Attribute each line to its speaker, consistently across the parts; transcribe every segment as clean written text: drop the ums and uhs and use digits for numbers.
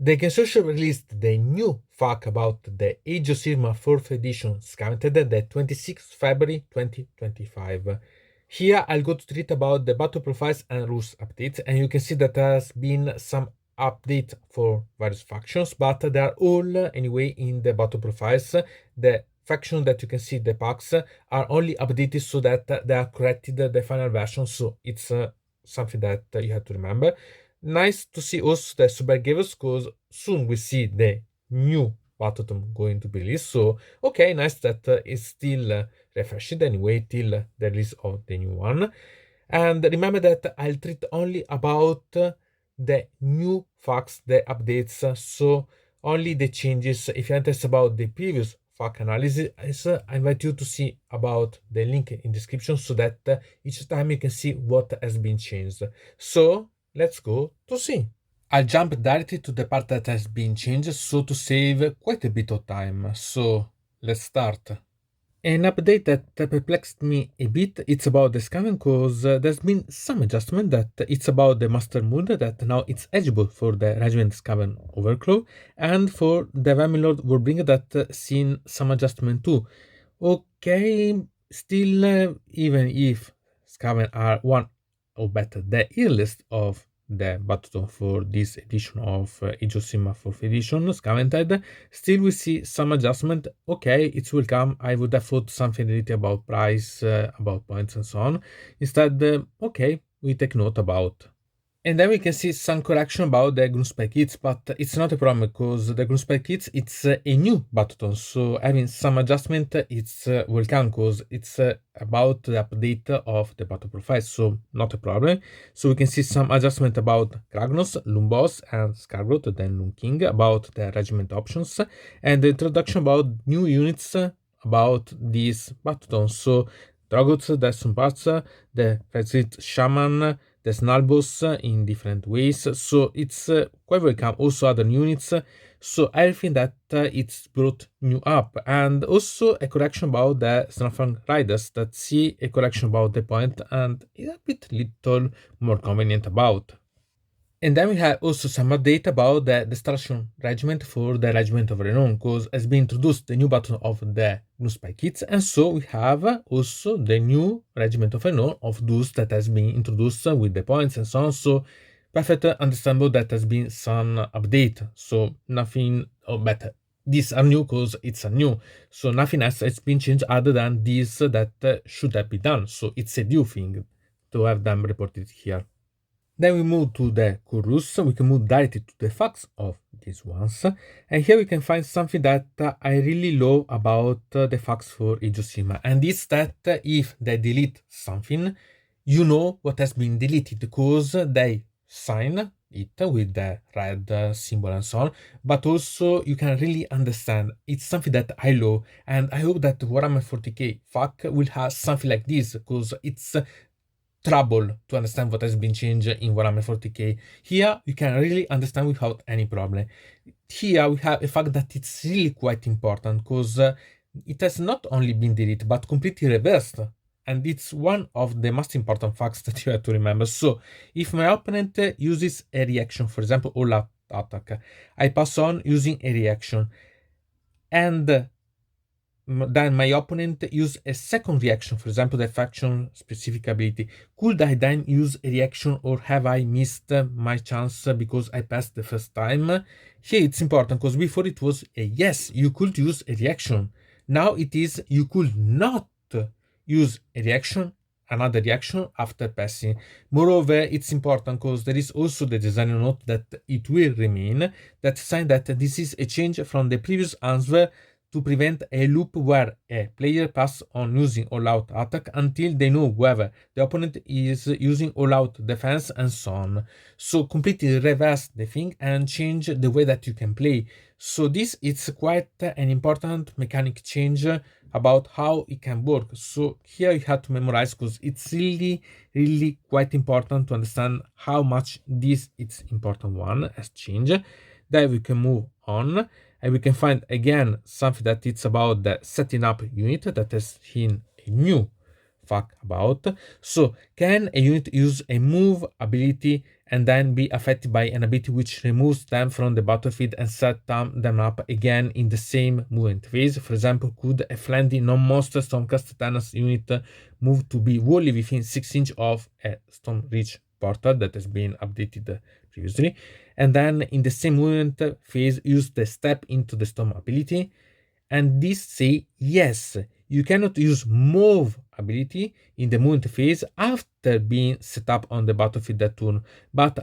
Speaker 1: The Games Workshop released the new fact about the Age of Sigmar 4th edition Skaventide the 26th February 2025. Here I'll go to treat about the battle profiles and rules updates, and you can see that there has been some update for various factions, but they are all anyway in the battle profiles. The faction that you can see, the packs, are only updated so that they are corrected the final version, so it's something that you have to remember. Nice to see also the Super Gavels, because soon we see the new Battletome going to be released. So, okay, nice that it's still refreshed anyway till the release of the new one. And remember that I'll treat only about the new facts, the updates, so only the changes. If you're interested about the previous fact analysis, I invite you to see about the link in description so that each time you can see what has been changed. So, let's go to see. I'll jump directly to the part that has been changed, so to save quite a bit of time. So let's start. An update that perplexed me a bit, it's about the Skaven, cause there's been some adjustment that it's about the Master Mood, that now it's eligible for the Regiment Skaven Overclaw, and for the Vermilord Warbringer that seen some adjustment too. Okay, still, even if Skaven are one or better the earliest of the Battletome for this edition of Age of Sigmar 4th edition, Skaventide, still we see some adjustment. Okay, it's welcome. I would have thought something related about price, about points and so on. Instead, okay, we take note about. And then we can see some correction about the Gloomspite Kits, but it's not a problem because the Gloomspite Kits, it's a new Battletome, so having some adjustment, it's welcome because it's about the update of the battle profile, so not a problem. So we can see some adjustment about Kragnos, Loomboss, and Scargrowth, then Loom King, about the regiment options, and the introduction about new units about this Battletome. So Drogots, the Sumparts, the Fezit Shaman, the Snalbos in different ways, so it's quite welcome. Also other units, so everything that it's brought new up, and also a correction about the Snowfang Riders that see a correction about the point and is a bit little more convenient about. And then we have also some update about the Destruction Regiment for the Regiment of Renown, because has been introduced the new button of the Gloomspite Kits, and so we have also the new Regiment of Renown of those that has been introduced with the points and so on. So perfect, understandable that has been some update, so nothing better. These are new because it's a new, so nothing else has been changed other than this that should have been done. So it's a new thing to have them reported here. Then we move to the chorus, we can move directly to the facts of these ones. And here we can find something that I really love about the facts for Age of Sigmar. And it's that if they delete something, you know what has been deleted because they sign it with the red symbol and so on. But also you can really understand. It's something that I love. And I hope that Warhammer 40k fact will have something like this because it's trouble to understand what has been changed in Warhammer 40k. Here you can really understand without any problem. Here we have a fact that it's really quite important because it has not only been deleted but completely reversed, and it's one of the most important facts that you have to remember. So if my opponent uses a reaction, for example all out attack, I pass on using a reaction, and then my opponent use a second reaction, for example the faction specific ability. Could I then use a reaction, or have I missed my chance because I passed the first time? Here it's important because before it was a yes, you could use a reaction. Now it is you could not use a reaction, another reaction after passing. Moreover, it's important because there is also the designer note that it will remain, that sign that this is a change from the previous answer to prevent a loop where a player passes on using all-out attack until they know whether the opponent is using all-out defense and so on. So completely reverse the thing and change the way that you can play. So this is quite an important mechanic change about how it can work. So here you have to memorize because it's really quite important to understand how much this is important one has changed. Then we can move on. And we can find again something that it's about the setting up unit that has seen a new fact about. So can a unit use a move ability and then be affected by an ability which removes them from the battlefield and set them up again in the same movement phase. For example, could a friendly non-monster Stormcast Thanos unit move to be wholly within 6 inches of a Storm Reach portal that has been updated previously, and then in the same movement phase use the step into the storm ability, and this say yes, you cannot use move ability in the movement phase after being set up on the battlefield that turn, but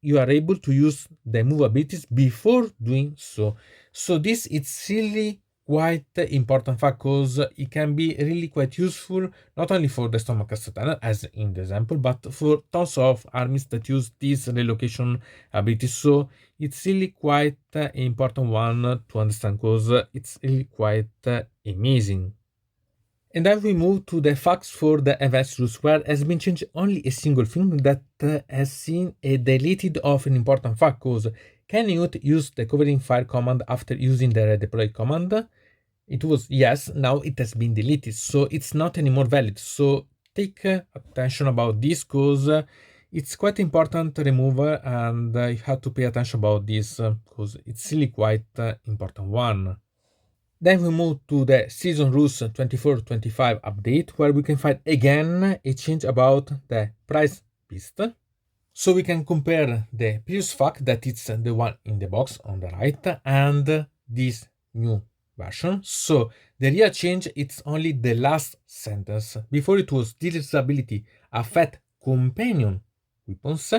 Speaker 1: you are able to use the move abilities before doing so. So this is really quite important fact, because it can be really quite useful not only for the stomach Satana, as in the example, but for tons of armies that use this relocation ability. So it's really quite an important one to understand, because it's really quite amazing. And then we move to the facts for the events rules, where has been changed only a single thing that has seen a deleted of an important fact, because can you use the covering fire command after using the redeploy command? It was yes, now it has been deleted, so it's not anymore valid. So take attention about this, because it's quite important to remove, and you have to pay attention about this, because it's really quite important one. Then we move to the Season Rules 24-25 update, where we can find again a change about the price beast. So we can compare the previous fact, that it's the one in the box on the right, and this new version. So the real change, it's only the last sentence. Before it was this ability affect companion weapons.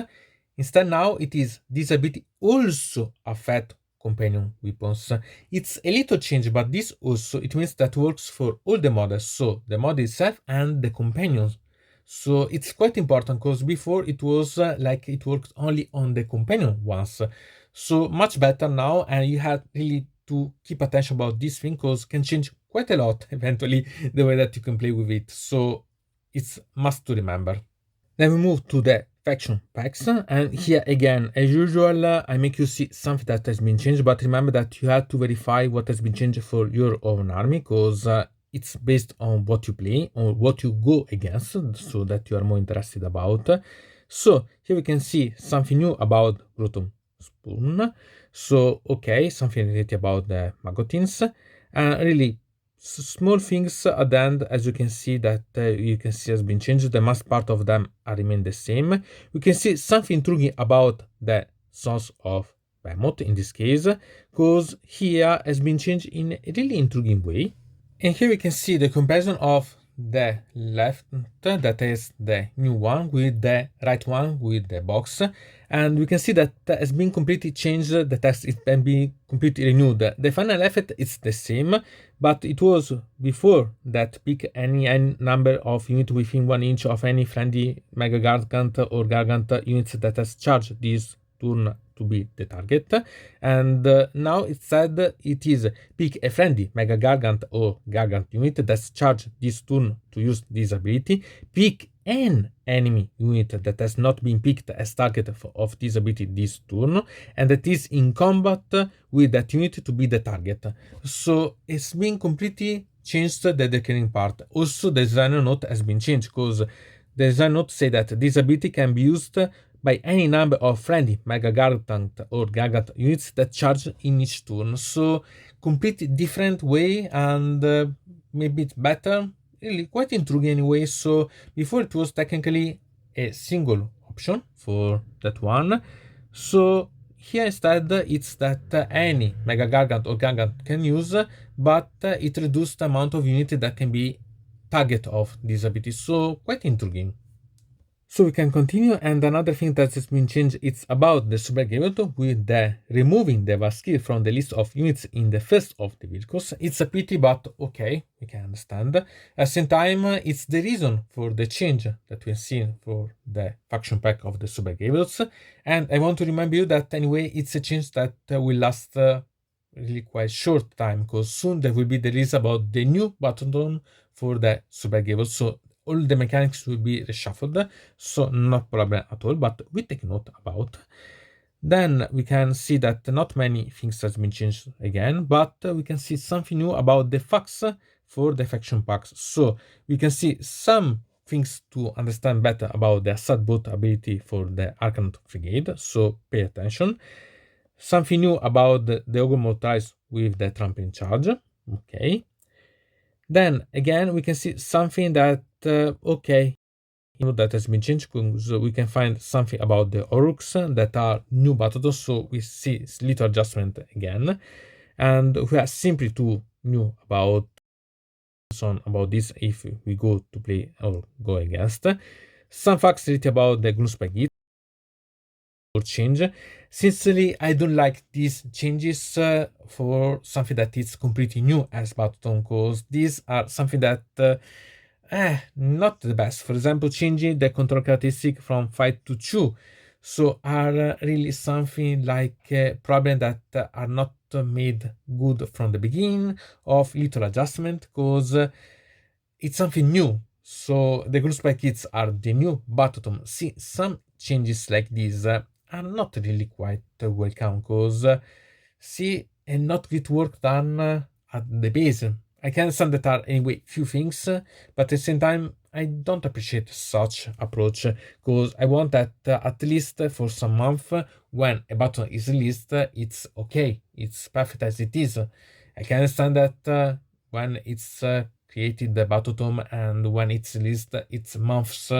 Speaker 1: Instead now it is this ability also affect companion weapons. It's a little change, but this also, it means that works for all the models, so the model itself and the companions. So it's quite important, because before it was like it worked only on the companion ones. So much better now, and you have really to keep attention about this thing, because can change quite a lot eventually the way that you can play with it. So it's must to remember. Then we move to the faction packs, and here again, as usual, I make you see something that has been changed, but remember that you have to verify what has been changed for your own army, because it's based on what you play, or what you go against, so that you are more interested about. So here we can see something new about Brutum Spoon. So okay, something related about the Magotins, and really small things at the end, as you can see that has been changed. The most part of them are remain the same. We can see something intriguing about the Sons of Behemoth in this case, because here has been changed in a really intriguing way. And here we can see the comparison of the left, that is the new one, with the right one with the box, and we can see that has been completely changed. The text is been completely renewed. The final effect is the same, but it was before that pick any number of units within 1 inch of any friendly Mega Gargant or Gargant units that has charged this turn to be the target, and now it said it is pick a friendly Mega Gargant or Gargant unit that's charged this turn to use this ability, pick an enemy unit that has not been picked as target of this ability this turn, and that is in combat with that unit to be the target. So it's been completely changed the declaring part. Also the designer note has been changed, because the designer note say that this ability can be used by any number of friendly Mega Gargant or Gargant units that charge in each turn. So completely different way, and maybe it's better, really quite intriguing anyway. So before it was technically a single option for that one. So here instead it's that any Mega Gargant or Gargant can use, but it reduced the amount of units that can be target of this ability. So quite intriguing. So we can continue, and another thing that has been changed, it's about the super Gameto, with the removing the Vaskir from the list of units in the first of the vehicles. It's a pity, but okay, we can understand. At the same time, it's the reason for the change that we've seen for the faction pack of the super Gables. And I want to remind you that anyway, it's a change that will last really quite short time, because soon there will be the release about the new button for the super Gables. So all the mechanics will be reshuffled, so no problem at all, but we take note about. Then we can see that not many things has been changed again, but we can see something new about the facts for the faction packs. So we can see some things to understand better about the Assad bot ability for the Arcanaut Brigade, so pay attention. Something new about the Ogre Mortalized with the Trampling Charge, okay. Then again, we can see something that, okay, that has been changed, so we can find something about the Orruks that are new battles, so we see little adjustment again. And we are simply too new about this if we go to play or go against. Some facts related about the Gloomspite Kits or change. Sincerely, I don't like these changes for something that is completely new as Battleton, because these are something that not the best. For example, changing the control characteristic from 5 to 2, so are really something like problem that are not made good from the beginning of little adjustment, because it's something new. So the Gloomspite Kits are the new Battleton. See, some changes like these are not really quite welcome, because see, and not get work done at the base. I can understand that are anyway few things, but at the same time, I don't appreciate such approach, because I want that at least for some month, when a button is released, it's okay, it's perfect as it is. I can understand that when it's created the Battletome and when it's released, it's months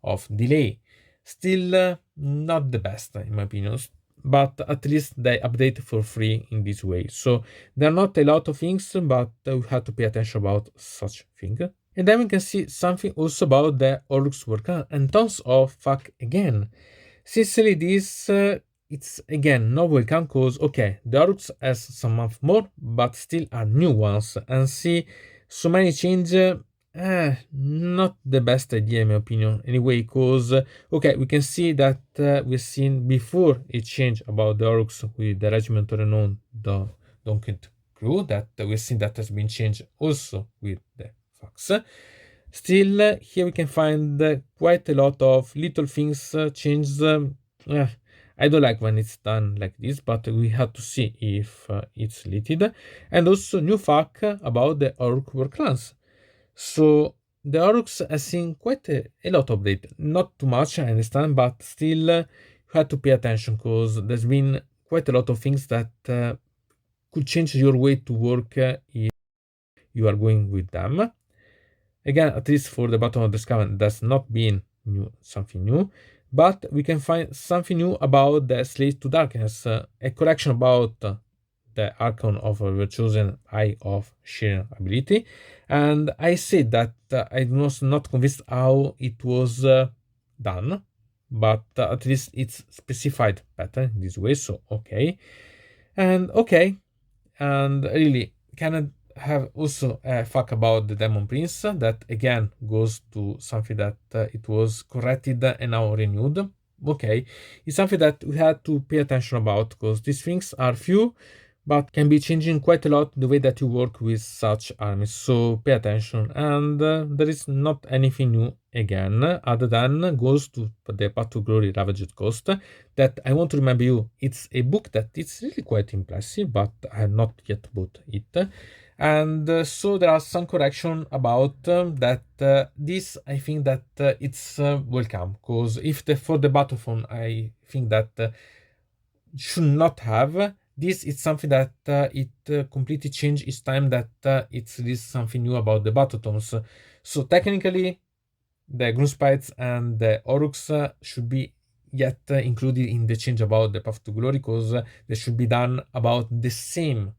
Speaker 1: of delay. Still not the best in my opinion, but at least they update for free in this way. So there are not a lot of things, but we have to pay attention about such thing. And then we can see something also about the Orruk's work and tons of fuck again. Sincerely, this it's again not welcome, because okay, the Orruk's has some month more, but still are new ones, and see so many change. Not the best idea in my opinion anyway, because okay, we can see that we've seen before a change about the Orruks with the regiment renowned the Donked crew, that we've seen that has been changed also with the Fox. Still here we can find quite a lot of little things changed. I don't like when it's done like this, but we have to see if it's related. And also new fact about the Orruk war clans. So the Orruks has seen quite a lot of update. Not too much, I understand, but still you have to pay attention, because there's been quite a lot of things that could change your way to work if you are going with them. Again, at least for the bottom of the Skaventide, that's not been something new, but we can find something new about the Slave to Darkness, a correction about the Archon of a chosen Eye of Sharing ability. And I said that I was not convinced how it was done, but at least it's specified better in this way, so okay. And okay, and really, can I have also a fact about the Demon Prince that again goes to something that it was corrected and now renewed. Okay, it's something that we had to pay attention about, because these things are few, but can be changing quite a lot the way that you work with such armies, so pay attention. And there is not anything new again, other than goes to the Path to Glory Ravaged Coast, that I want to remember you, it's a book that it's really quite impressive, but I have not yet bought it. And so there are some correction about that. This I think that it's welcome, because if for the Battlefront I think that should not have this. It's something that it completely changed each time that it's released something new about the Battletomes. So technically the Gloomspites and the Orruks should be yet included in the change about the Path to Glory, because they should be done about the same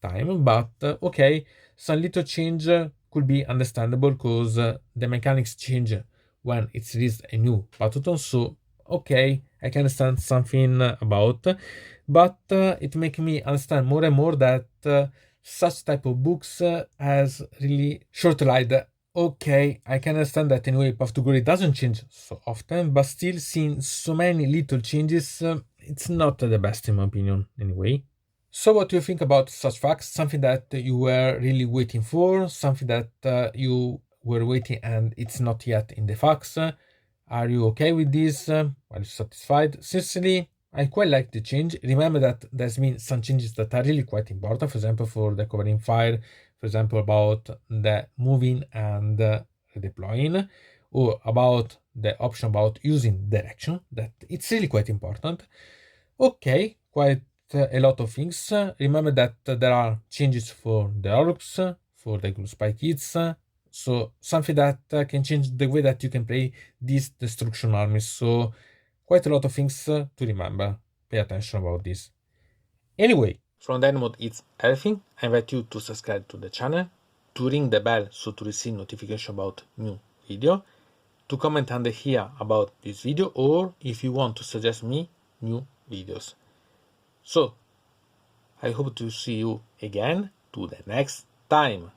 Speaker 1: time. But okay, some little change could be understandable, because the mechanics change when it's released a new Battleton. So okay, I can understand something about, but it makes me understand more and more that such type of books has really short-lived. Okay, I can understand that anyway, Path to Glory doesn't change so often, but still seeing so many little changes, it's not the best in my opinion anyway. So what do you think about such facts? Something that you were really waiting for? Something that you were waiting and it's not yet in the facts? Are you okay with this? Are you satisfied? Sincerely, I quite like the change. Remember that there's been some changes that are really quite important. For example, for the covering fire. For example, about the moving and redeploying. or about the option about using direction, that it's really quite important. Okay, quite a lot of things. Remember that there are changes for the Orruks, for the Gloomspite Kits, so something that can change the way that you can play these destruction armies. So quite a lot of things to remember. Pay attention about this. Anyway, from Dynamod it's everything. I invite you to subscribe to the channel, to ring the bell so to receive notification about new video, to comment under here about this video, or if you want to suggest me new videos. So I hope to see you again to the next time.